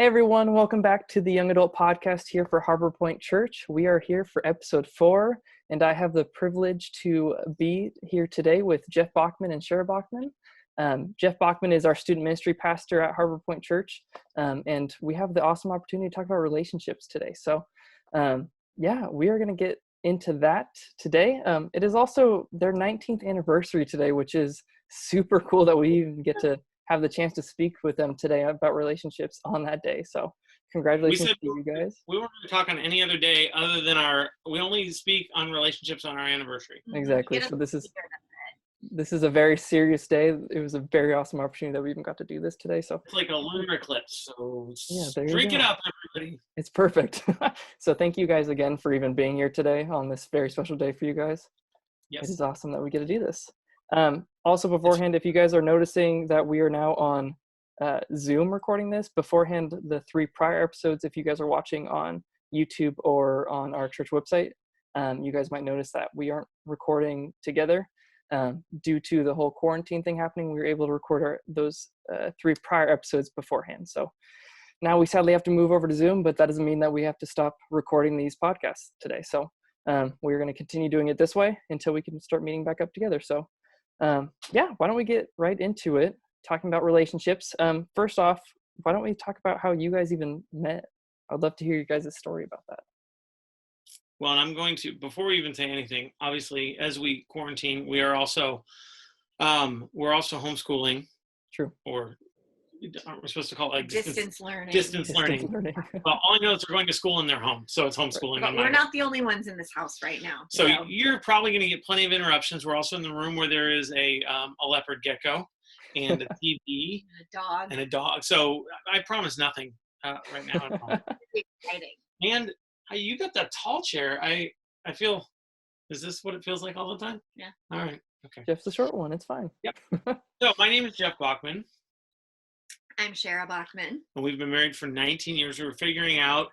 Hey everyone, welcome back to the Young Adult Podcast here for Harbor Point Church. We are here for episode 4, and I have the privilege to be here today with Jeff Bachman and Shara Bachman. Jeff Bachman is our student ministry pastor at Harbor Point Church, and we have the awesome opportunity to talk about relationships today. So, we are going to get into that today. It is also their 19th anniversary today, which is super cool that we even get to have the chance to speak with them today about relationships on that day. So congratulations to you guys. We weren't going to talk on any other day other than we only speak on relationships on our anniversary. Exactly. So this is a very serious day. It was a very awesome opportunity that we even got to do this today. So it's like a lunar eclipse. So drink it up, everybody. It's perfect. So thank you guys again for even being here today on this very special day for you guys. Yes. It is awesome that we get to do this. Also beforehand, if you guys are noticing that we are now on Zoom recording this, beforehand, the 3 prior episodes, if you guys are watching on YouTube or on our church website, you guys might notice that we aren't recording together. Due to the whole quarantine thing happening, we were able to record those 3 prior episodes beforehand. So now we sadly have to move over to Zoom, but that doesn't mean that we have to stop recording these podcasts today. So we're going to continue doing it this way until we can start meeting back up together. So why don't we get right into it, talking about relationships. First off, why don't we talk about how you guys even met? I'd love to hear you guys' story about that. Well, and I'm going to, before we even say anything, obviously, as we quarantine, we are also, homeschooling. True. Or aren't we supposed to call it like distance learning? Distance learning. Well, all I know is we're going to school in their home, so it's homeschooling. But we're not the only ones in this house right now. So you're probably going to get plenty of interruptions. We're also in the room where there is a leopard gecko and a TV and a dog. So I promise nothing right now. It's exciting. And you got that tall chair. I feel, is this what it feels like all the time? Yeah. All right. Okay. Jeff's the short one. It's fine. Yep. So my name is Jeff Bachman. I'm Shara Bachman. And we've been married for 19 years. We were figuring out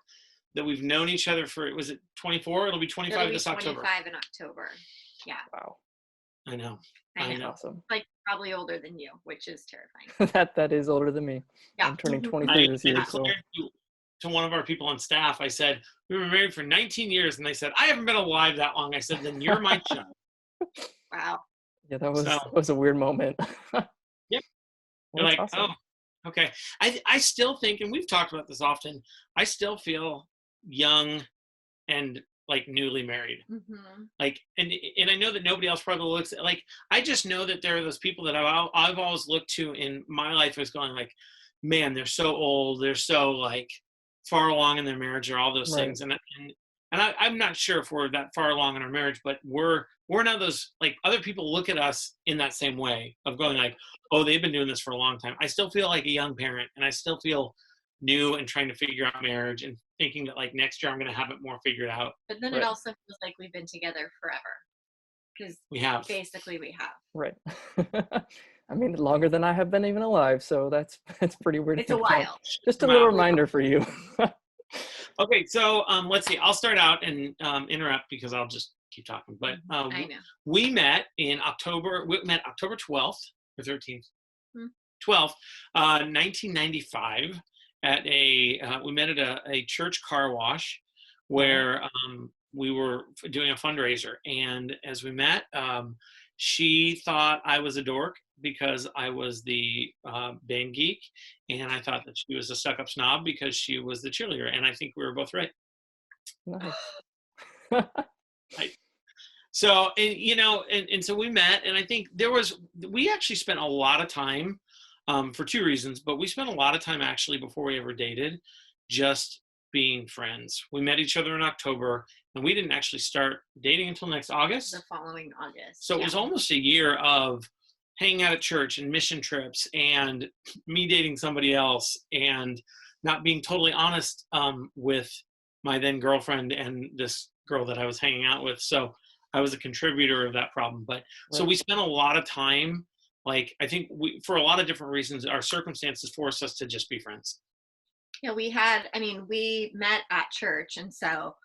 that we've known each other for, was it 24? It'll be 25 this October. 25 in October. Yeah. Wow. I know. Awesome. Like probably older than you, which is terrifying. that is older than me. Yeah. I'm turning 23 this year. So. To one of our people on staff, I said, we were married for 19 years. And they said, I haven't been alive that long. I said, then you're my child. Wow. Yeah, that was a weird moment. Yep. You're like, awesome. Oh, okay. I still think, and we've talked about this often, I still feel young and like newly married. Mm-hmm. Like, and I know that nobody else probably looks at, like, I just know that there are those people that I've always looked to in my life as going like, man, they're so old. They're so like far along in their marriage or all those things. And I'm not sure if we're that far along in our marriage, but we're not those, like, other people look at us in that same way of going like, oh, they've been doing this for a long time. I still feel like a young parent, and I still feel new and trying to figure out marriage and thinking that like next year I'm going to have it more figured out. But then it also feels like we've been together forever, because we have. Basically we have. Right. I mean, longer than I have been even alive, so that's pretty weird. It's a while. Just a little reminder for you. Okay, so let's see. I'll start out and interrupt because I'll just keep talking. But I know. We met in October. We met October 12th or 13th, 12th, 1995. We met at a church car wash where we were doing a fundraiser, and as we met, she thought I was a dork because I was the band geek, and I thought that she was a stuck-up snob because she was the cheerleader, and I think we were both right. Nice. Right. So, and so we met, and I think we actually spent a lot of time for 2 reasons, but we spent a lot of time actually before we ever dated just being friends. We met each other in October, and we didn't actually start dating until next August. The following August. So it was almost a year of hanging out at church and mission trips and me dating somebody else and not being totally honest with my then girlfriend and this girl that I was hanging out with. So I was a contributor of that problem. But so we spent a lot of time, like, I think for a lot of different reasons, our circumstances forced us to just be friends. Yeah, we met at church, and so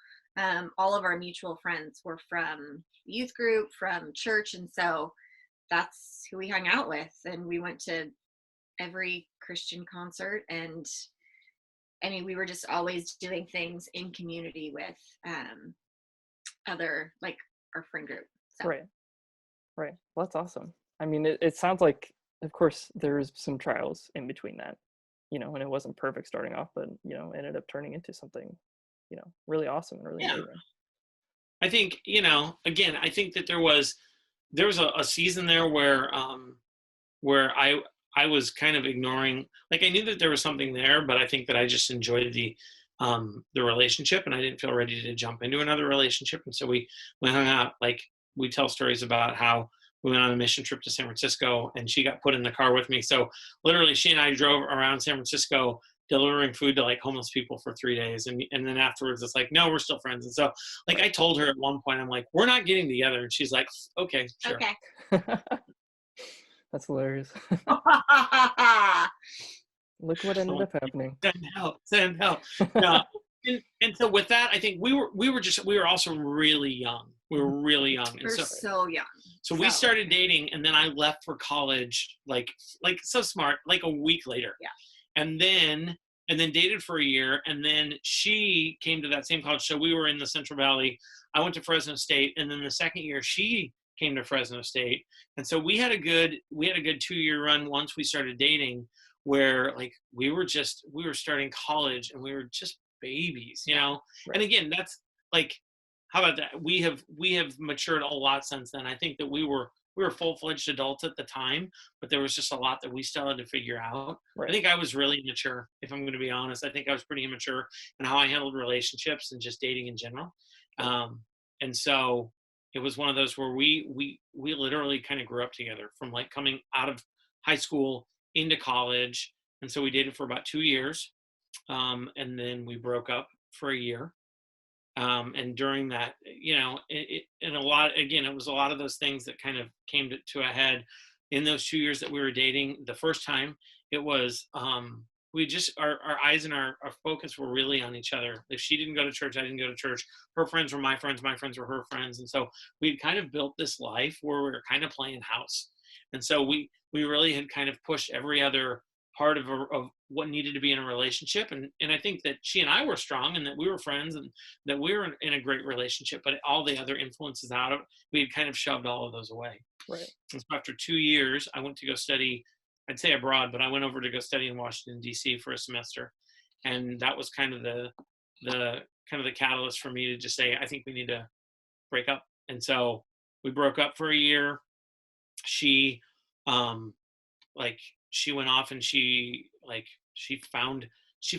all of our mutual friends were from youth group, from church, and so that's who we hung out with, and we went to every Christian concert, and I mean, we were just always doing things in community with other, like our friend group. So. Right. Well, that's awesome. I mean, it sounds like, of course, there's some trials in between that, and it wasn't perfect starting off, but, ended up turning into something, really awesome and really amazing. I think, again, I think that there was a season there where I was kind of ignoring, like I knew that there was something there, but I think that I just enjoyed the relationship, and I didn't feel ready to jump into another relationship. And so we hung out, like we tell stories about how we went on a mission trip to San Francisco and she got put in the car with me. So literally she and I drove around San Francisco delivering food to like homeless people for 3 days. And then afterwards it's like, no, we're still friends. And so like I told her at one point, I'm like, we're not getting together. And she's like, okay, sure. Okay. That's hilarious. Look what ended up happening. Send help. No. And so with that, I think we were also really young. We were really young. And we're so young. So we started dating, and then I left for college, like so smart, like a week later. Yeah. And then dated for a year, and then she came to that same college. So we were in the Central Valley. I went to Fresno State, and then the second year she came to Fresno State. And so we had a good 2-year run once we started dating, where like we were starting college and we were just babies, Right. And again, that's like, how about that? We have matured a lot since then. I think that we were full-fledged adults at the time, but there was just a lot that we still had to figure out. Right. I think I was really immature, if I'm going to be honest. I think I was pretty immature in how I handled relationships and just dating in general. And so it was one of those where we literally kind of grew up together from like coming out of high school into college. And so we dated for about 2 years. And then we broke up for a year. And during that, it was a lot of those things that kind of came to a head in those 2 years that we were dating. The first time it was, we just, our eyes and our focus were really on each other. If she didn't go to church, I didn't go to church. Her friends were my friends were her friends. And so we'd kind of built this life where we were kind of playing house. And so we really had kind of pushed every other part of what needed to be in a relationship. And I think that she and I were strong and that we were friends and that we were in a great relationship, but all the other influences out of it, we had kind of shoved all of those away. Right. And so after 2 years, I went to go study, I'd say abroad, but I went over to go study in Washington, D.C. for a semester. And that was kind of the catalyst for me to just say, I think we need to break up. And so we broke up for a year. She, she went off and she found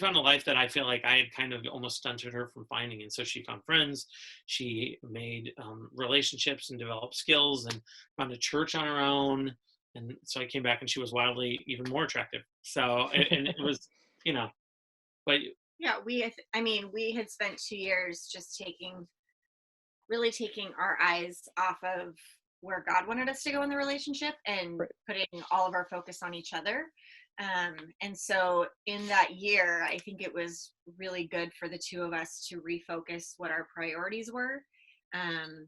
a life that I feel like I had kind of almost stunted her from finding. And so she found friends, she made relationships and developed skills and found a church on her own. And so I came back and she was wildly even more attractive. So, and it was, but yeah, we had spent 2 years just taking our eyes off of where God wanted us to go in the relationship and Right. putting all of our focus on each other. And so in that year, I think it was really good for the two of us to refocus what our priorities were, and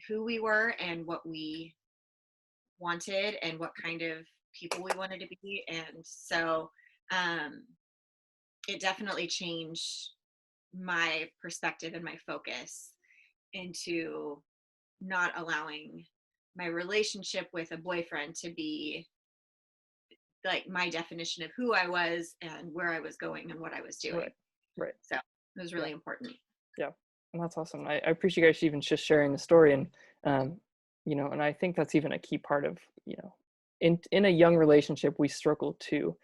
who we were and what we wanted and what kind of people we wanted to be. And so it definitely changed my perspective and my focus into not allowing my relationship with a boyfriend to be like my definition of who I was and where I was going and what I was doing. Right. So it was really important. Yeah. And that's awesome. I appreciate you guys even just sharing the story. And, and I think that's even a key part of, in a young relationship, we struggle to,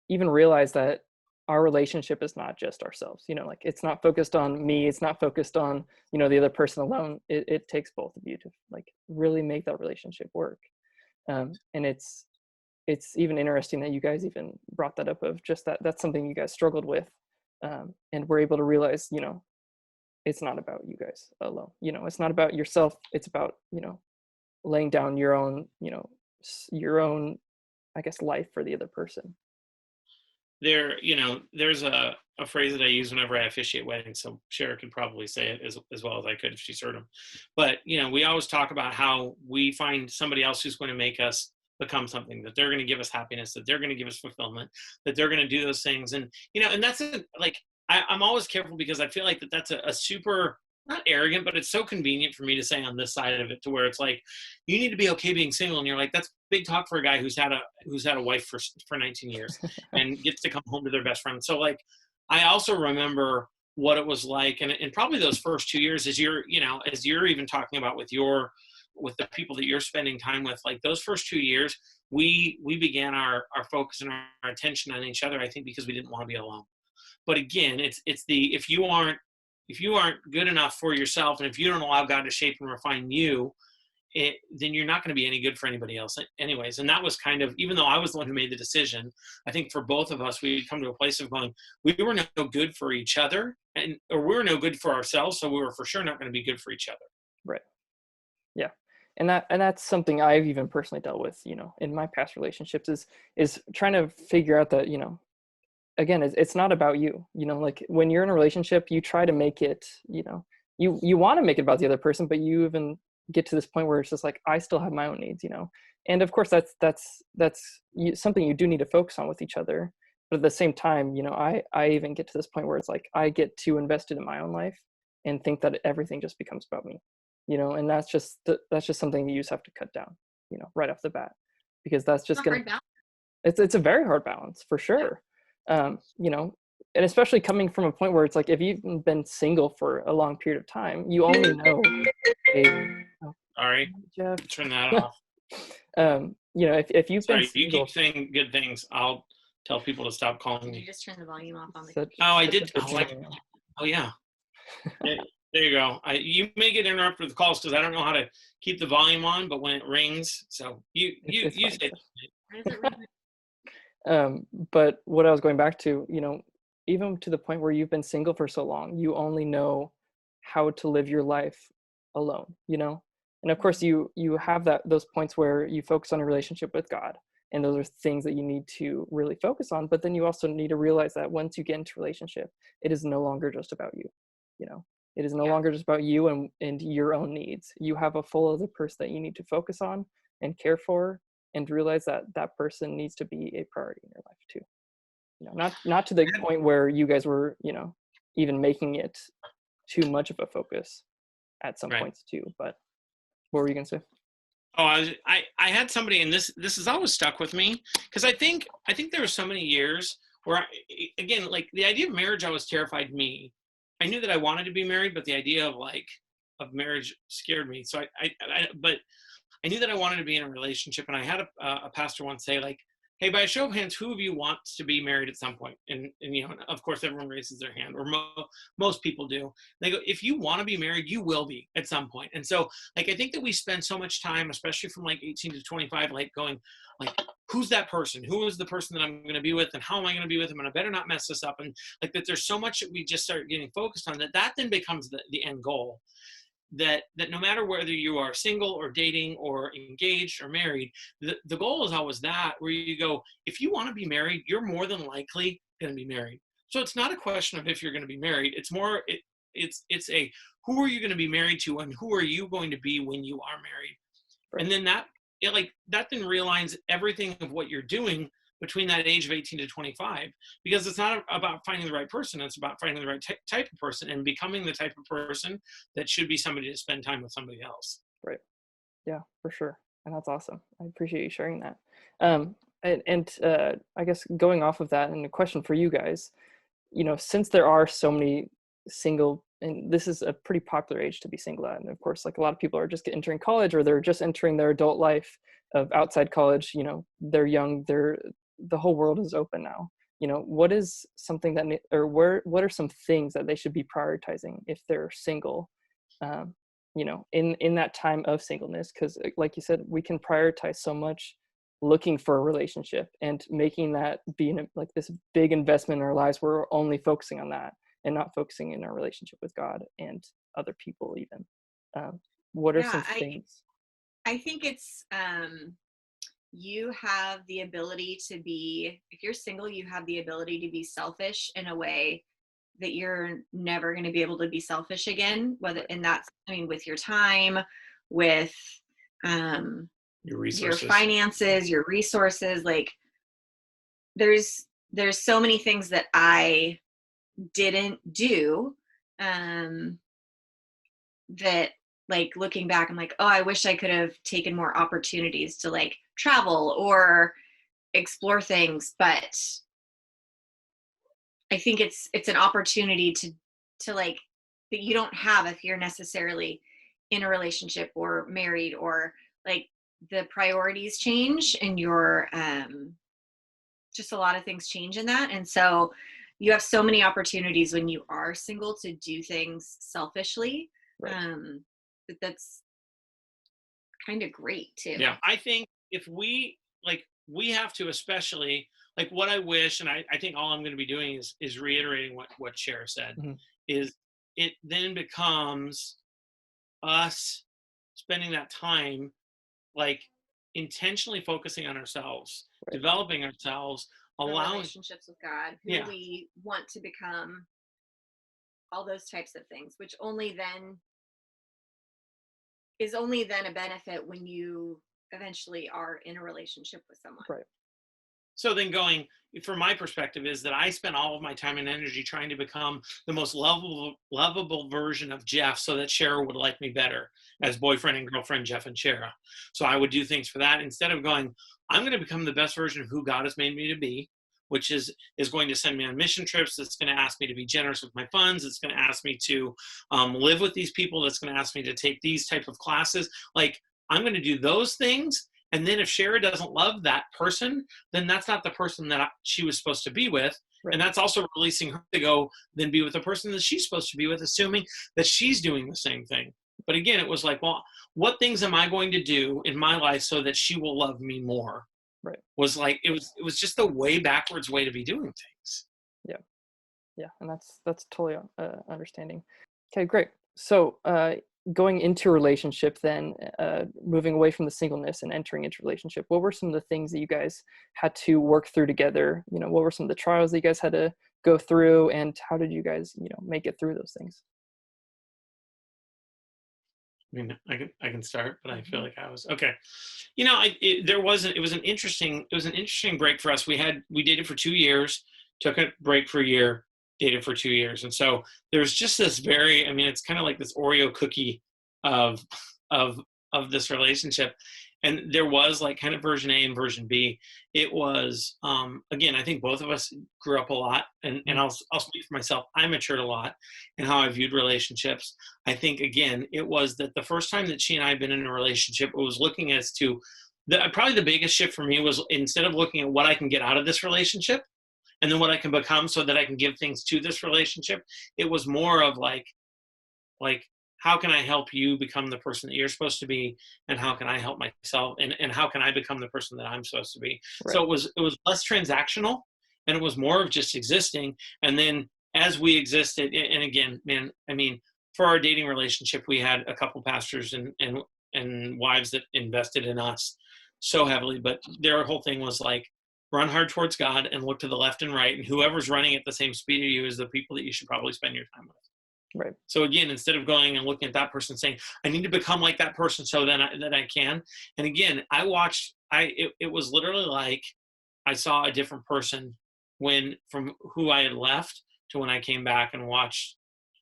even realize that our relationship is not just ourselves, like it's not focused on me. It's not focused on, the other person alone. It takes both of you to like really make that relationship work. And it's even interesting that you guys even brought that up of just that's something you guys struggled with. And we're able to realize, it's not about you guys alone. It's not about yourself. It's about, laying down your own, I guess, life for the other person. There's a phrase that I use whenever I officiate weddings. So Shara could probably say it as well as I could if she's heard them. But, we always talk about how we find somebody else who's going to make us become something, that they're going to give us happiness, that they're going to give us fulfillment, that they're going to do those things. And, and that's like, I'm always careful because I feel like that's a super, not arrogant, but it's so convenient for me to say on this side of it, to where it's like, you need to be okay being single. And you're like, that's big talk for a guy who's had a wife for 19 years and gets to come home to their best friend. So like, I also remember what it was like. And probably those first 2 years, as you're even talking about with the people that you're spending time with, like those first 2 years, we began our focus and our attention on each other, I think, because we didn't want to be alone. But again, it's if you aren't good enough for yourself, and if you don't allow God to shape and refine you, then you're not going to be any good for anybody else anyways. And that was kind of, even though I was the one who made the decision, I think for both of us, we'd come to a place of going, we were no good for each other, or we were no good for ourselves. So we were for sure not going to be good for each other. Right. Yeah. And that's something I've even personally dealt with, in my past relationships, is trying to figure out that, again, it's not about you, like when you're in a relationship, you try to make it, you want to make it about the other person, but you even get to this point where it's just like, I still have my own needs, and of course that's something you do need to focus on with each other. But at the same time, I even get to this point where it's like, I get too invested in my own life and think that everything just becomes about me, and that's just something you just have to cut down, right off the bat, because that's just it's a very hard balance for sure. Yeah. And especially coming from a point where it's like, if you've been single for a long period of time, you only know. Sorry, Jeff. Turn that off. If you've been single, you keep saying good things, I'll tell people to stop calling me. Did you just turn the volume off on the computer? Oh, I did. Oh, yeah. There you go. You may get interrupted with calls because I don't know how to keep the volume on, but when it rings, so you say. But what I was going back to, even to the point where you've been single for so long, you only know how to live your life alone, and of course you have those points where you focus on a relationship with God, and those are things that you need to really focus on. But then you also need to realize that once you get into a relationship, it is no longer just about you. It is no longer just about you and your own needs. You have a full other person that you need to focus on and care for, and realize that that person needs to be a priority in your life too. Not to the point where you guys were, even making it too much of a focus at some points too. But what were you gonna say? Oh, I had somebody, and this has always stuck with me, because I think there were so many years where again, like the idea of marriage always terrified me. I knew that I wanted to be married, but the idea of marriage scared me. So but I knew that I wanted to be in a relationship, and I had a pastor once say, like, hey, by a show of hands, who of you wants to be married at some point? And of course, everyone raises their hand, or most people do. They go, if you want to be married, you will be at some point. And so, like, I think that we spend so much time, especially from like 18 to 25, like going, like, who's that person? Who is the person that I'm going to be with, and how am I going to be with them? And I better not mess this up. And like that, there's so much that we just start getting focused on that then becomes the end goal. That no matter whether you are single or dating or engaged or married, the goal is always that, where you go, if you want to be married, you're more than likely going to be married. So it's not a question of if you're going to be married. It's more, it's a, who are you going to be married to, and who are you going to be when you are married? Right. And then that then realigns everything of what you're doing between that age of 18 to 25, because it's not about finding the right person. It's about finding the right type of person and becoming the type of person that should be somebody to spend time with somebody else. Right. Yeah, for sure. And that's awesome. I appreciate you sharing that. I guess going off of that, and a question for you guys, since there are so many single, and this is a pretty popular age to be single at, and of course, like a lot of people are just entering college, or they're just entering their adult life of outside college, they're young, the whole world is open now. What is something that, or what are some things that they should be prioritizing if they're single, in that time of singleness? Because like you said, we can prioritize so much looking for a relationship and making that be like this big investment in our lives. We're only focusing on that and not focusing in our relationship with God and other people even. What are some things? I think it's, you have the ability to be, if you're single, you have the ability to be selfish in a way that you're never going to be able to be selfish again, and that's, with your time, with your your resources. finances, your resources. Like there's so many things that I didn't do, that like looking back, I'm like, oh, I wish I could have taken more opportunities to like travel or explore things. But I think it's an opportunity to like that you don't have if you're necessarily in a relationship or married, or like the priorities change and your just a lot of things change in that. And so you have so many opportunities when you are single to do things selfishly. Right. That's kind of great too. Yeah, I think if we like, we have to, especially like what I wish, and I think all I'm going to be doing is reiterating what Shara said, Mhm. is it then becomes us spending that time like intentionally focusing on ourselves, Right. developing ourselves, Our allowing, relationships with God, who yeah, we want to become, all those types of things, which only then a benefit when you eventually are in a relationship with someone. Right. so then going, from my perspective, is that I spent all of my time and energy trying to become the most lovable version of Jeff so that Shara would like me better as boyfriend and girlfriend Jeff and Shara. So I would do things for that instead of going, I'm going to become the best version of who God has made me to be, which is going to send me on mission trips. It's going to ask me to be generous with my funds. It's going to ask me to live with these people. That's going to ask me to take these type of classes. Like, I'm going to do those things. And then if Shara doesn't love that person, then that's not the person that she was supposed to be with. Right. And that's also releasing her to go then be with the person that she's supposed to be with, assuming that she's doing the same thing. But again, it was like, well, what things am I going to do in my life so that she will love me more? Right. Was like, it was just the way backwards way to be doing things. Yeah, and that's totally understanding. Okay, great. So going into a relationship, then moving away from the singleness and entering into a relationship, what were some of the things that you guys had to work through together? You know, what were some of the trials that you guys had to go through, and how did you guys, make it through those things? I mean, I can start, but I feel like I was okay. It was an interesting break for us. We dated for 2 years, took a break for a year, dated for 2 years, and so there's just this very, I mean, it's kind of like this Oreo cookie of of this relationship, and there was like kind of version A and version B. It was again, I think both of us grew up a lot, and I'll speak for myself. I matured a lot in how I viewed relationships. I think again, it was that the first time that she and I had been in a relationship, it was looking as to probably the biggest shift for me was, instead of looking at what I can get out of this relationship and then what I can become so that I can give things to this relationship, it was more of like how can I help you become the person that you're supposed to be, and how can I help myself, and how can I become the person that I'm supposed to be. Right. So it was less transactional, and it was more of just existing. And then as we existed, and again, man, I mean, for our dating relationship, we had a couple pastors and wives that invested in us so heavily, but their whole thing was like, run hard towards God and look to the left and right, and whoever's running at the same speed of you is the people that you should probably spend your time with. Right. So again, instead of going and looking at that person saying, I need to become like that person so then that I can. And again, it was literally like I saw a different person from who I had left to when I came back and watched,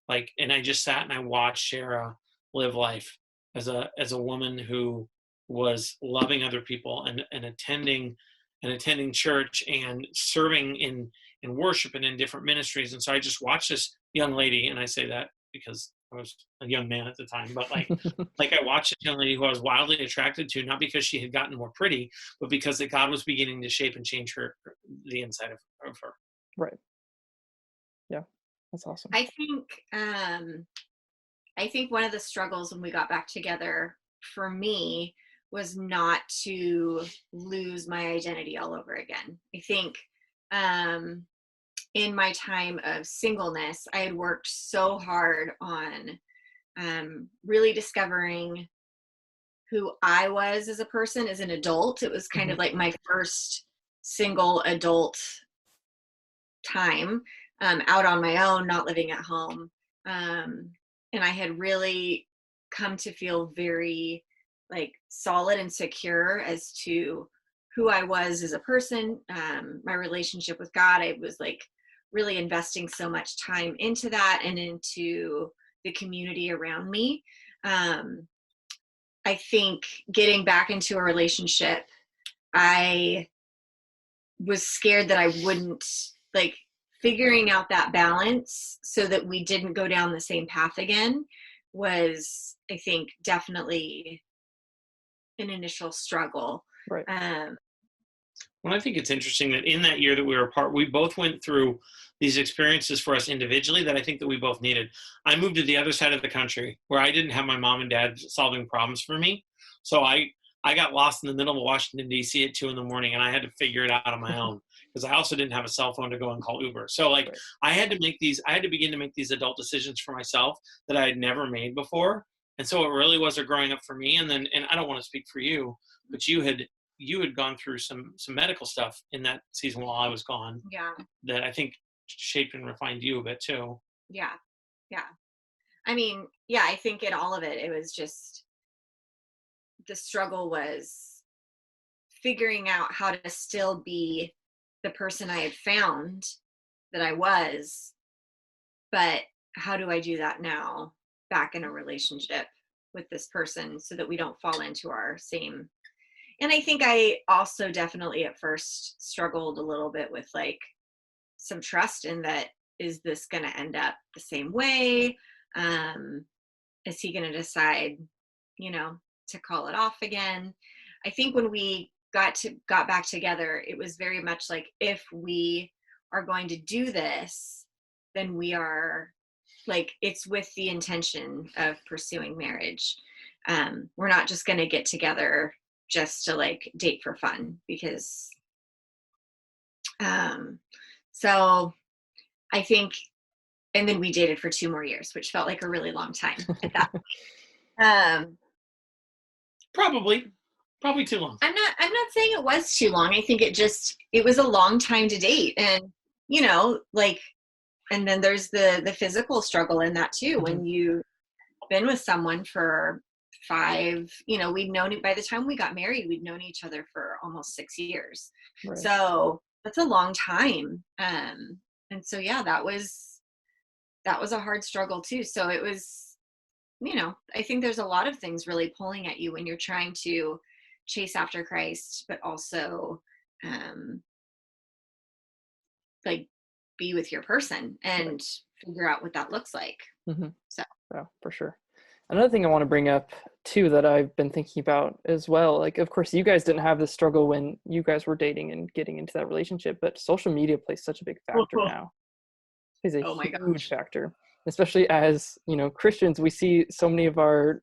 and I just sat and I watched Shara live life as a woman who was loving other people and attending church and serving in worship and in different ministries. And so I just watched this young lady, and I say that because I was a young man at the time, but like I watched this young lady who I was wildly attracted to, not because she had gotten more pretty, but because that God was beginning to shape and change the inside of her. Right. Yeah, that's awesome. I think one of the struggles when we got back together for me was not to lose my identity all over again. I think in my time of singleness, I had worked so hard on really discovering who I was as a person, as an adult. It was kind of like my first single adult time out on my own, not living at home. And I had really come to feel very like solid and secure as to who I was as a person, my relationship with God. I was like really investing so much time into that and into the community around me. I think getting back into a relationship, I was scared that I wouldn't, like, figuring out that balance so that we didn't go down the same path again was, I think, definitely an initial struggle. Right. Well, I think it's interesting that in that year that we were apart, we both went through these experiences for us individually that I think that we both needed. I moved to the other side of the country where I didn't have my mom and dad solving problems for me. So I got lost in the middle of Washington, D.C. at 2 a.m. and I had to figure it out on my own because I also didn't have a cell phone to go and call Uber. So like I had to begin to make these adult decisions for myself that I had never made before. And so it really was a growing up for me. And I don't want to speak for you, but you had gone through some medical stuff in that season while I was gone. Yeah. That I think shaped and refined you a bit too. Yeah. Yeah. I mean, yeah, I think in all of it, it was just, the struggle was figuring out how to still be the person I had found that I was, but how do I do that now back in a relationship with this person so that we don't fall into our same. And I think I also definitely at first struggled a little bit with like some trust in that, is this going to end up the same way? Is he going to decide, to call it off again? I think when we got back together, it was very much like, if we are going to do this, then we are like, it's with the intention of pursuing marriage. We're not just going to get together just to like date for fun, because so I think, and then we dated for 2 more years, which felt like a really long time at that point. Probably too long. I'm not saying it was too long. I think it was a long time to date. And, like, and then there's the physical struggle in that too. Mm-hmm. When you've been with someone for 5, we'd known it by the time we got married, we'd known each other for almost 6 years. Right. So that's a long time. And so, yeah, that was a hard struggle too. So it was, I think there's a lot of things really pulling at you when you're trying to chase after Christ, but also like be with your person and figure out what that looks like. Mm-hmm. So yeah, for sure. Another thing I want to bring up too that I've been thinking about as well, like, of course you guys didn't have this struggle when you guys were dating and getting into that relationship, but social media plays such a big factor now. It's a huge factor, especially as, Christians. We see so many of our,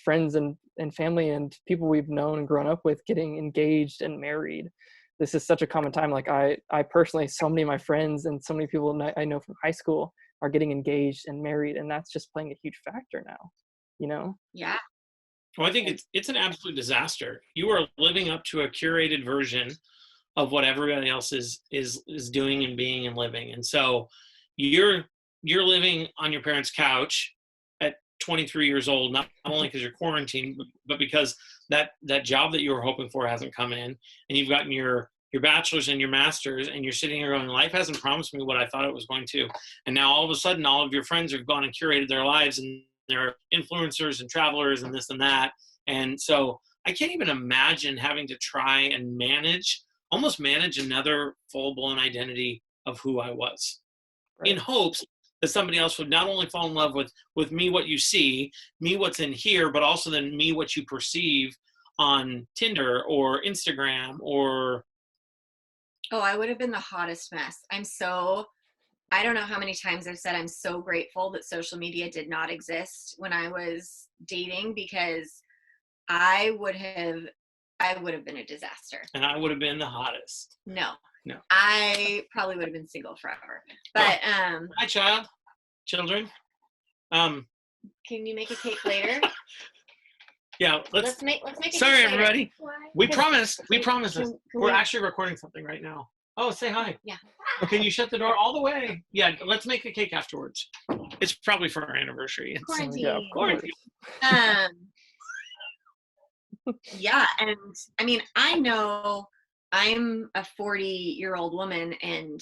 friends and family and people we've known and grown up with getting engaged and married. This is such a common time. Like I personally, so many of my friends and so many people I know from high school are getting engaged and married, and that's just playing a huge factor now. Yeah. Well, I think it's an absolute disaster. You are living up to a curated version of what everybody else is doing and being and living. And so you're living on your parents' couch at 23 years old, not only because you're quarantined, but because that job that you were hoping for hasn't come in, and you've gotten your bachelor's and your master's, and you're sitting here going, life hasn't promised me what I thought it was going to. And now all of a sudden, all of your friends have gone and curated their lives, and they're influencers and travelers and this and that. And so I can't even imagine having to try and almost manage another full-blown identity of who I was, in hopes that somebody else would not only fall in love with me, what you see, me, what's in here, but also then me, what you perceive on Tinder or Instagram or. Oh, I would have been the hottest mess. I don't know how many times I've said I'm so grateful that social media did not exist when I was dating, because I would have been a disaster. And I would have been the hottest. No. I probably would have been single forever. But hi, children. Can you make a cake later? Yeah, let's make a sorry, cake everybody. We promised this. We're actually recording something right now. Oh, say hi. Yeah. Can you shut the door all the way? Yeah, let's make a cake afterwards. It's probably for our anniversary. Quarantine. Yeah, quarantine. Yeah. And I mean, I know I'm a 40-year-old woman, and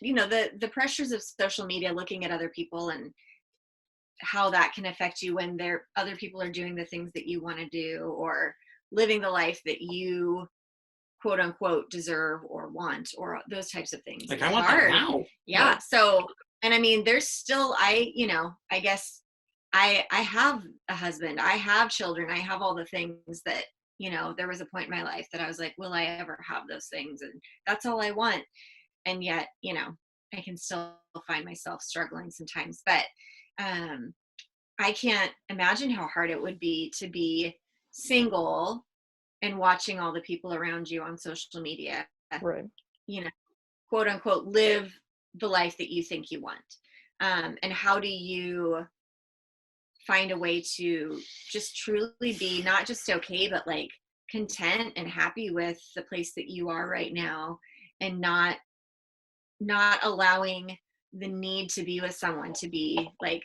the pressures of social media, looking at other people and how that can affect you when other people are doing the things that you want to do, or living the life that you quote unquote deserve or want, or those types of things. Like, It's I want that hard. now. Yeah. So, and I mean, there's still, I guess I have a husband, I have children, I have all the things that, there was a point in my life that I was like, will I ever have those things? And that's all I want. And yet, I can still find myself struggling sometimes, but I can't imagine how hard it would be to be single and watching all the people around you on social media, Right. Quote unquote, live the life that you think you want. And how do you find a way to just truly be not just okay, but like content and happy with the place that you are right now, and not allowing the need to be with someone to be like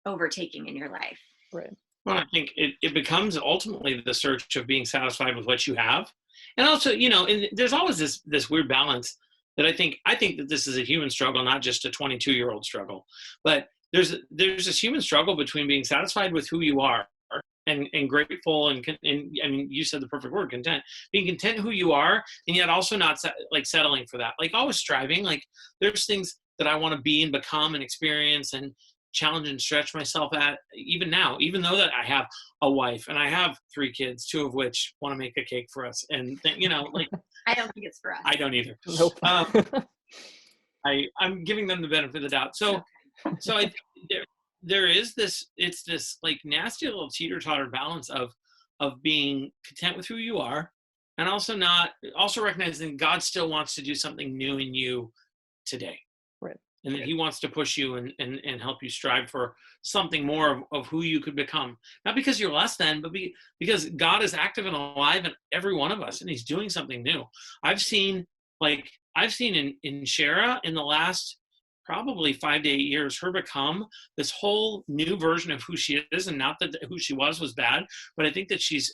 overtaking in your life. Right. Well, I think it becomes ultimately the search of being satisfied with what you have. And also, and there's always this weird balance that I think that this is a human struggle, not just a 22-year-old struggle. But there's this human struggle between being satisfied with who you are and grateful and I mean, you said the perfect word, content. Being content who you are, and yet also not like settling for that. Like, always striving. Like, there's things that I want to be and become and experience and challenge and stretch myself at, even now, even though that I have a wife and I have 3 kids, 2 of which want to make a cake for us. And like, I don't think it's for us. I don't either. Nope. I'm giving them the benefit of the doubt. So I there is this, it's this like nasty little teeter-totter balance of being content with who you are, and also recognizing God still wants to do something new in you today. Right. And that he wants to push you and help you strive for something more of who you could become. Not because you're less than, but because God is active and alive in every one of us, and he's doing something new. I've seen in Shara, in the last probably 5 to 8 years, her become this whole new version of who she is. And not that who she was bad, but I think that she's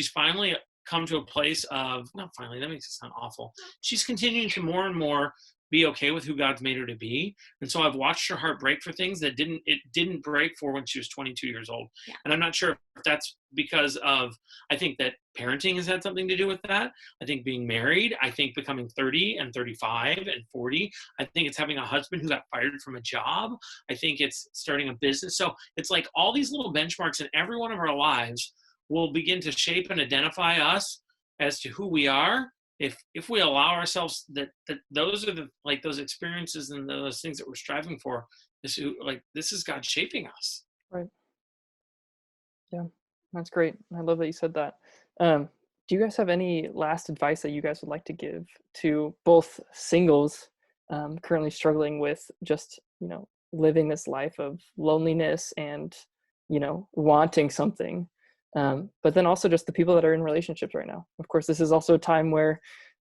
finally come to a place of, not finally, that makes it sound awful. She's continuing to more and more be okay with who God's made her to be. And so I've watched her heart break for things that it didn't break for when she was 22 years old. Yeah. And I'm not sure if that's because of, I think that parenting has had something to do with that. I think being married, I think becoming 30 and 35 and 40, I think it's having a husband who got fired from a job. I think it's starting a business. So it's like all these little benchmarks in every one of our lives will begin to shape and identify us as to who we are, if we allow ourselves that those are the, like, those experiences and those things that we're striving for. This is God shaping us. Right. Yeah, that's great. I love that you said that. Do you guys have any last advice that you guys would like to give to both singles currently struggling with just, living this life of loneliness and, wanting something? But then also just the people that are in relationships right now. Of course, this is also a time where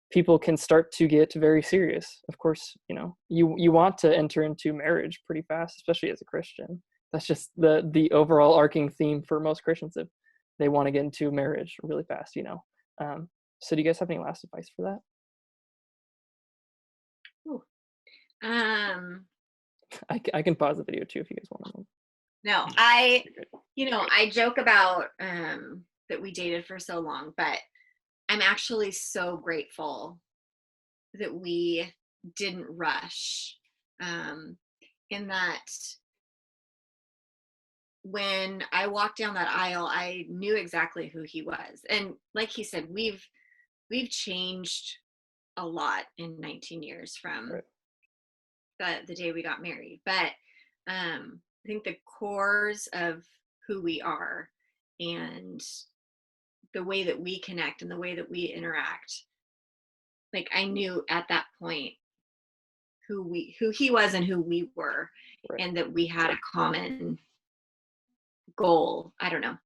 people can start to get very serious. Of course, you want to enter into marriage pretty fast, especially as a Christian. That's just the overall arcing theme for most Christians. If they want to get into marriage really fast, So do you guys have any last advice for that? Ooh. I can pause the video too if you guys want to. No, I joke about that we dated for so long, but I'm actually so grateful that we didn't rush. In that, when I walked down that aisle, I knew exactly who he was. And like he said, we've changed a lot in 19 years from the day we got married. But I think the cores of who we are and the way that we connect and the way that we interact, like, I knew at that point who he was and who we were, and that we had a common goal. I don't know.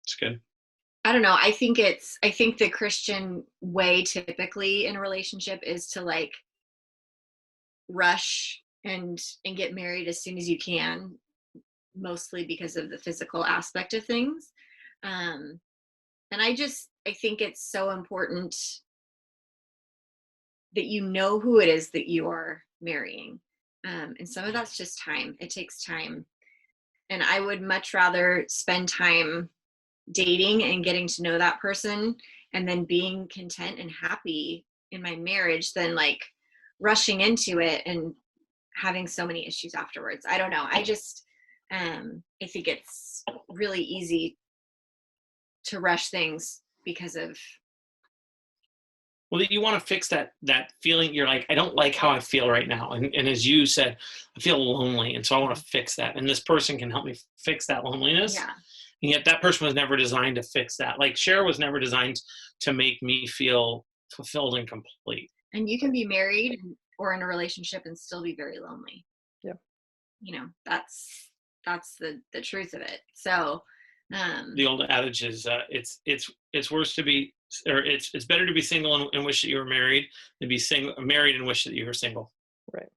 It's good. I don't know. I think the Christian way typically in a relationship is to like rush and get married as soon as you can, mostly because of the physical aspect of things. And I think it's so important that you know who it is that you are marrying. And some of that's just time. It takes time. And I would much rather spend time dating and getting to know that person and then being content and happy in my marriage than like rushing into it and having so many issues afterwards. I don't know. I think it's really easy to rush things because of. Well, you want to fix that feeling. You're like, I don't like how I feel right now. And as you said, I feel lonely. And so I want to fix that. And this person can help me fix that loneliness. Yeah. And yet that person was never designed to fix that. Like Shara was never designed to make me feel fulfilled and complete. And you can be married or in a relationship and still be very lonely. Yeah. You know, that's the truth of it. So the old adage is it's worse to be, or it's better to be single and wish that you were married than be married and wish that you were single. Right.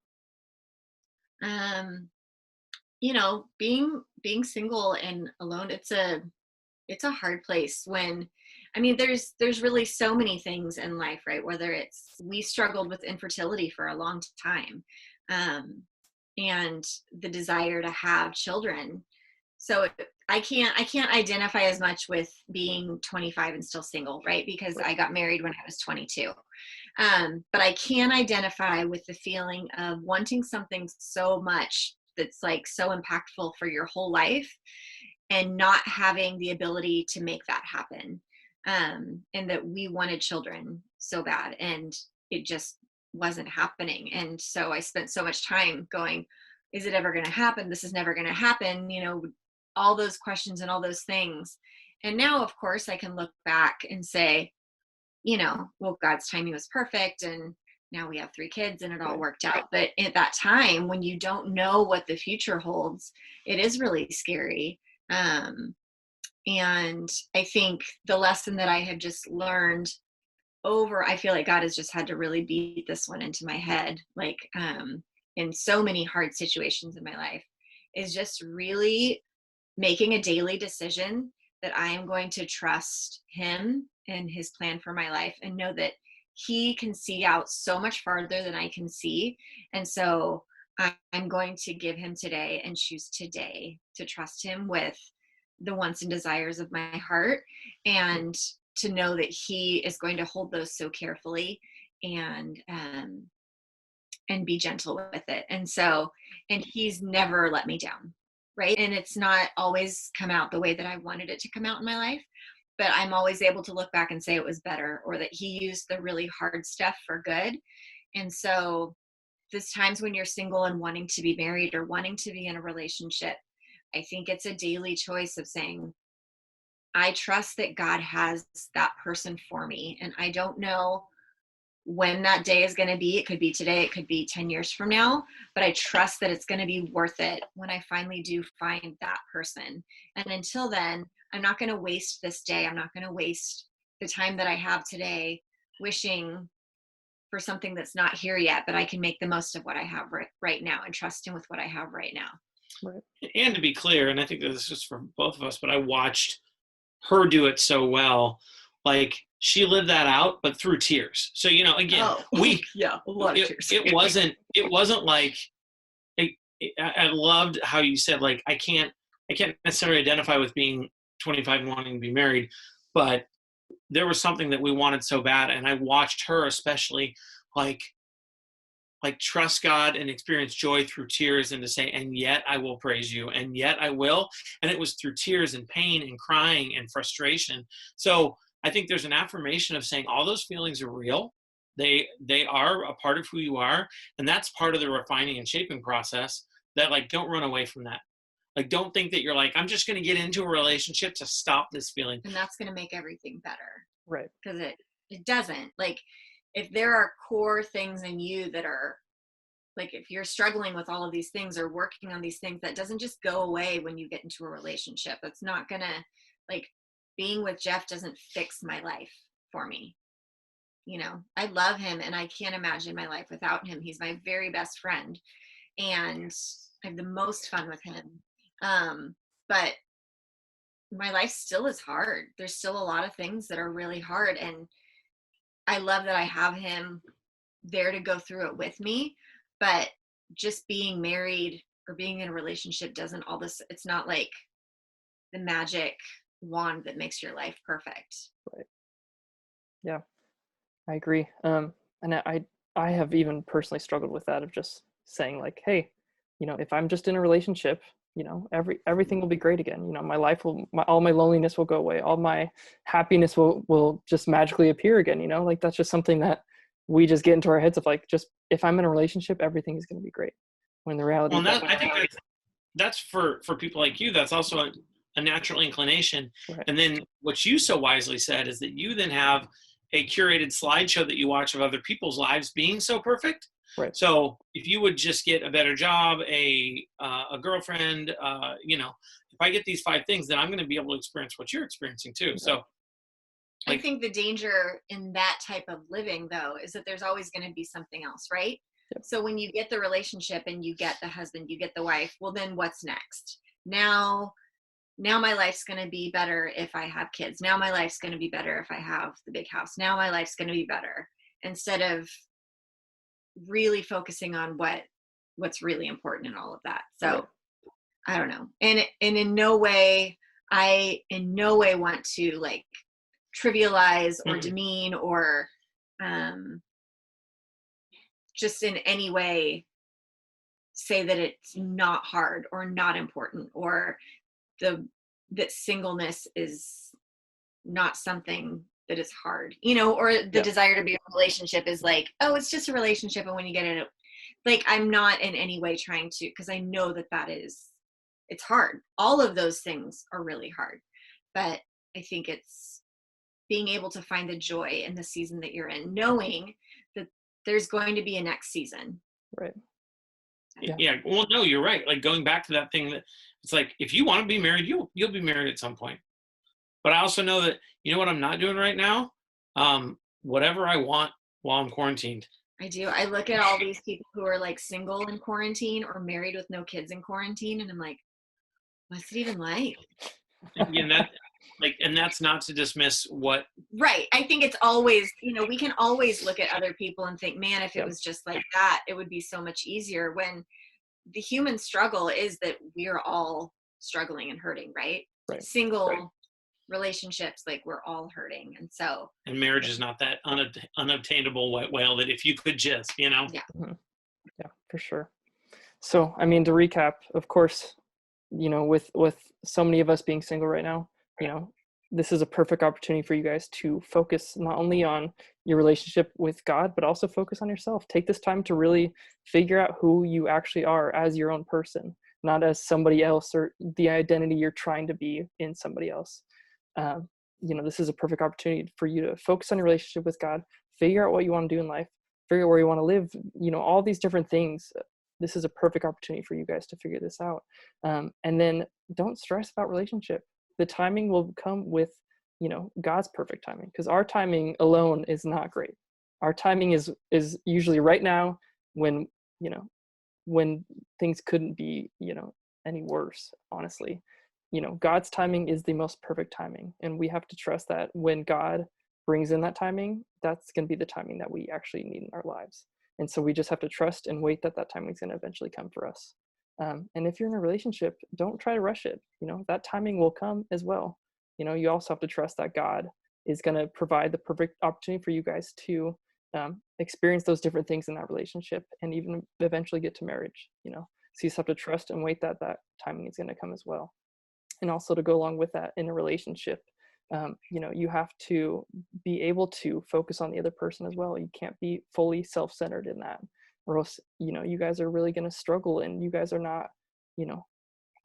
You know, being single and alone, it's a hard place when, I mean, there's really so many things in life, right? Whether we struggled with infertility for a long time, and the desire to have children. So I can't identify as much with being 25 and still single, right? Because I got married when I was 22. But I can identify with the feeling of wanting something so much that's like so impactful for your whole life and not having the ability to make that happen. And that we wanted children so bad and it just wasn't happening. And so I spent so much time going, is it ever going to happen? This is never going to happen. You know, all those questions and all those things. And now, of course, I can look back and say, you know, well, God's timing was perfect. And now we have 3 kids and it all worked out. But at that time, when you don't know what the future holds, it is really scary. And I think the lesson that I have just learned I feel like God has just had to really beat this one into my head, like in so many hard situations in my life, is just really making a daily decision that I am going to trust him and his plan for my life and know that he can see out so much farther than I can see. And so I'm going to give him today and choose today to trust him with the wants and desires of my heart, and to know that he is going to hold those so carefully and be gentle with it. And he's never let me down. Right. And it's not always come out the way that I wanted it to come out in my life, but I'm always able to look back and say it was better, or that he used the really hard stuff for good. And so there's times when you're single and wanting to be married or wanting to be in a relationship, I think it's a daily choice of saying, I trust that God has that person for me. And I don't know when that day is going to be. It could be today, it could be 10 years from now, but I trust that it's going to be worth it when I finally do find that person. And until then, I'm not going to waste this day. I'm not going to waste the time that I have today wishing for something that's not here yet, but I can make the most of what I have right now and trust him with what I have right now. Right. And to be clear, and I think this is for both of us, but I watched her do it so well. Like, she lived that out, but through tears. So, you know, again, a lot of tears. It wasn't like, I loved how you said, like, I can't necessarily identify with being 25 and wanting to be married, but there was something that we wanted so bad. And I watched her especially like trust God and experience joy through tears, and to say, and yet I will praise you, and yet I will. And it was through tears and pain and crying and frustration. So I think there's an affirmation of saying all those feelings are real. They are a part of who you are. And that's part of the refining and shaping process, that, like, don't run away from that. Like, don't think that you're like, I'm just going to get into a relationship to stop this feeling. And that's going to make everything better. Right. Because it doesn't. Like, if there are core things in you that are, like, if you're struggling with all of these things or working on these things, that doesn't just go away when you get into a relationship. That's not going to, like, being with Jeff doesn't fix my life for me. You know, I love him and I can't imagine my life without him. He's my very best friend and I have the most fun with him. But my life still is hard. There's still a lot of things that are really hard. And I love that I have him there to go through it with me. But just being married or being in a relationship doesn't all this, it's not like the magic wand that makes your life perfect. Right. Yeah, I agree. And I have even personally struggled with that, of just saying like, hey, if I'm just in a relationship, everything will be great again. My life all my loneliness will go away. All my happiness will just magically appear again. Like that's just something that we just get into our heads of, like, just if I'm in a relationship, everything is going to be great. When the reality, Well, I think that's for people like you. That's also a natural inclination. Right. And then what you so wisely said is that you then have a curated slideshow that you watch of other people's lives being so perfect. Right. So if you would just get a better job, a girlfriend, if I get these 5 things, then I'm going to be able to experience what you're experiencing too. Right. So I think the danger in that type of living, though, is that there's always going to be something else, right? Yep. So when you get the relationship and you get the husband, you get the wife, well, then what's next? Now my life's going to be better if I have kids. Now my life's going to be better if I have the big house. Now my life's going to be better, instead of really focusing on what's really important in all of that. So right. I don't know. And in no way want to like trivialize or demean or just in any way say that it's not hard or not important, or that singleness is not something that is hard, or the desire to be in a relationship is like, oh, it's just a relationship, and when you get in it, like, I'm not in any way trying to, because I know it's hard. All of those things are really hard, but I think it's being able to find the joy in the season that you're in, knowing that there's going to be a next season. Right. Yeah. Well, no, you're right. Like, going back to that thing, that it's like, if you want to be married, you'll be married at some point. But I also know that, what I'm not doing right now? Whatever I want while I'm quarantined. I do. I look at all these people who are like single in quarantine or married with no kids in quarantine, and I'm like, what's it even like? And that's not to dismiss what. Right. I think it's always, we can always look at other people and think, man, if it was just like that, it would be so much easier, when the human struggle is that we're all struggling and hurting, right? Single relationships, like, we're all hurting. And marriage is not that unobtainable white whale that if you could just, Yeah. Mm-hmm. Yeah, for sure. So, I mean, to recap, of course, with so many of us being single right now, this is a perfect opportunity for you guys to focus not only on your relationship with God, but also focus on yourself. Take this time to really figure out who you actually are as your own person, not as somebody else or the identity you're trying to be in somebody else. This is a perfect opportunity for you to focus on your relationship with God, figure out what you want to do in life, figure out where you want to live, all these different things. This is a perfect opportunity for you guys to figure this out. And then don't stress about relationship. The timing will come with, God's perfect timing, because our timing alone is not great. Our timing is usually right now, when things couldn't be, any worse, honestly. God's timing is the most perfect timing, and we have to trust that when God brings in that timing, that's going to be the timing that we actually need in our lives. And so we just have to trust and wait that timing is going to eventually come for us. And if you're in a relationship, don't try to rush it. That timing will come as well. You also have to trust that God is going to provide the perfect opportunity for you guys to experience those different things in that relationship, and even eventually get to marriage. So you just have to trust and wait that timing is going to come as well. And also, to go along with that in a relationship, you have to be able to focus on the other person as well. You can't be fully self-centered in that, or else, you guys are really going to struggle, and you guys are not,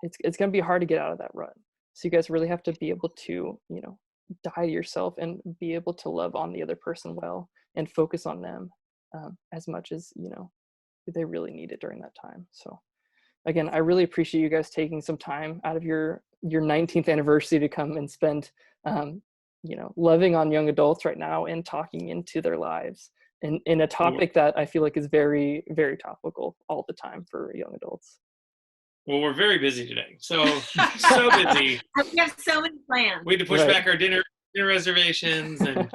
it's going to be hard to get out of that rut. So you guys really have to be able to, die to yourself and be able to love on the other person well, and focus on them as much as, they really need it during that time. So again, I really appreciate you guys taking some time out of your 19th anniversary to come and spend, loving on young adults right now and talking into their lives in a topic that I feel like is very, very topical all the time for young adults. Well, we're very busy today. So busy. We have so many plans. We had to push back our dinner reservations and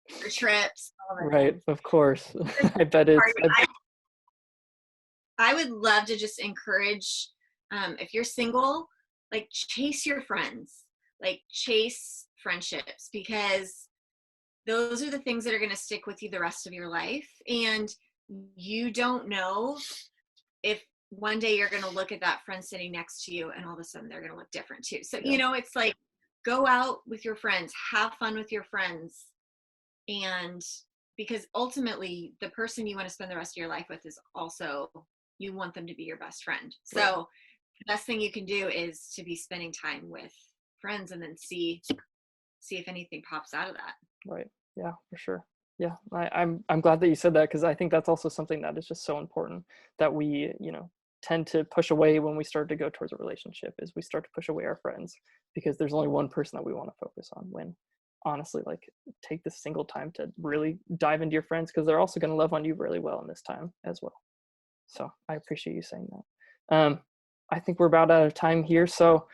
for trips. All of it. Right, of course. I bet it's. I would love to just encourage, if you're single, like chase your friends, like chase friendships, because those are the things that are going to stick with you the rest of your life. And you don't know if one day you're going to look at that friend sitting next to you and all of a sudden they're going to look different too. So, you know, it's like, go out with your friends, have fun with your friends. And because ultimately the person you want to spend the rest of your life with is also, you want them to be your best friend. So the best thing you can do is to be spending time with friends and then see if anything pops out of that. Right. Yeah, for sure. Yeah. I'm glad that you said that, because I think that's also something that is just so important that we, you know, tend to push away when we start to go towards a relationship, is we start to push away our friends because there's only one person that we want to focus on, when honestly, like, take this single time to really dive into your friends, because they're also going to love on you really well in this time as well. So I appreciate you saying that. I think we're about out of time here. So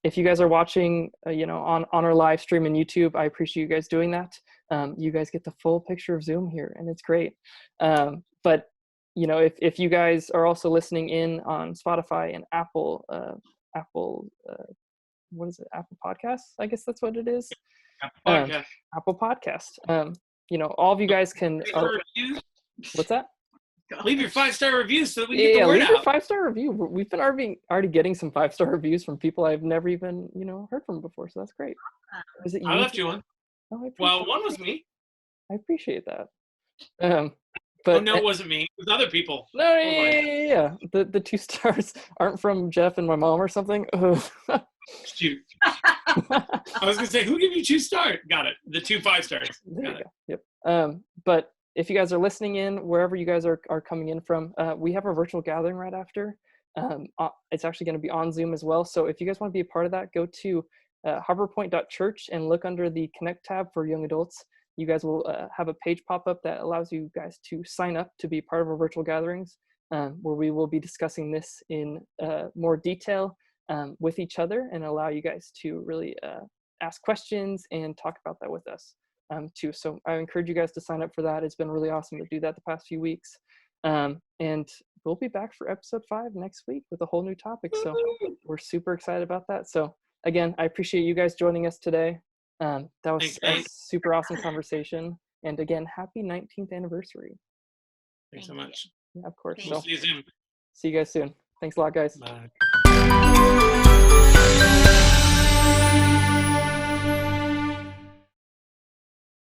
if you guys are watching, you know, on our live stream on YouTube, I appreciate you guys doing that. You guys get the full picture of Zoom here, and it's great. But, you know, if you guys are also listening in on Spotify and Apple, what is it? Apple Podcasts? I guess that's what it is. Apple Podcast. You know, all of you guys can. What's that? Leave your 5-star reviews so that we can get the word leave out. your 5-star review. We've been already getting some 5-star reviews from people I've never even, you know, heard from before. So that's great. Was it you? I left you one. Oh, Well, one was me. I appreciate that. But no, it wasn't me. It was other people. No, yeah. The 2 stars aren't from Jeff and my mom or something. Shoot. I was gonna say, who gave you 2 stars? Got it. The 2 5-stars. There you go. Yep. But if you guys are listening in, wherever you guys are coming in from, we have a virtual gathering right after. It's actually going to be on Zoom as well. So if you guys want to be a part of that, go to harborpoint.church and look under the Connect tab for young adults. You guys will have a page pop up that allows you guys to sign up to be part of our virtual gatherings, where we will be discussing this in more detail with each other, and allow you guys to really ask questions and talk about that with us. Too. So I encourage you guys to sign up for that. It's been really awesome to do that the past few weeks. And we'll be back for episode 5 next week with a whole new topic. So we're super excited about that. So again, I appreciate you guys joining us today. That was a super awesome conversation. And again, happy 19th anniversary. Thanks so much. Yeah, of course. We'll see you soon. See you guys soon. Thanks a lot, guys. Bye.